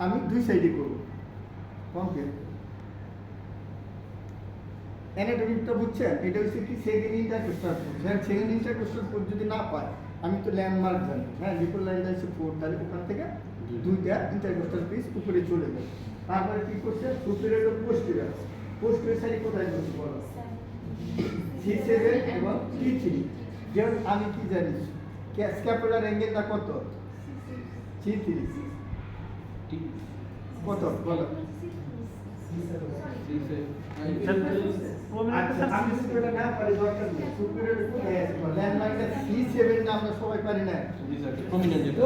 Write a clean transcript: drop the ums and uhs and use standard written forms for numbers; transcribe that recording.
আমি দুই সাইডে করব কমপ্লিট। অ্যানাটমিকটা বুঝছেন? এটা হচ্ছে কি সেকেন্ড ইন্টারকোস্টাল ফোর্স। হ্যাঁ, সেকেন্ড ইন্টারকোস্টাল ফোর্স যদি না পায়, আমি তো ল্যান্ডমার্ক জানি, হ্যাঁ, লিপোর লাইনটা হচ্ছে 4, তাহলে ওখান থেকে দুইটা ইন্টারকোস্টাল পিস উপরে চলে যায়। তারপরে কি করছে? সুপিরিয়র এবং পোস্টেরিয়র। পোস্টেরিয়র সাইড কোথায় করছে বলো? C7 এবং T3। যেমন আমি কি জানি, স্ক্যাপুলার অ্যাঙ্গেলটা কত? C3 কত বলো? আচ্ছা, আমি যদি ওটা না পারি দরকার নেই। সুপিরিয়র কোথায় আছে? ল্যান্ডমার্কটা C7 না আমরা সবাই পারি না।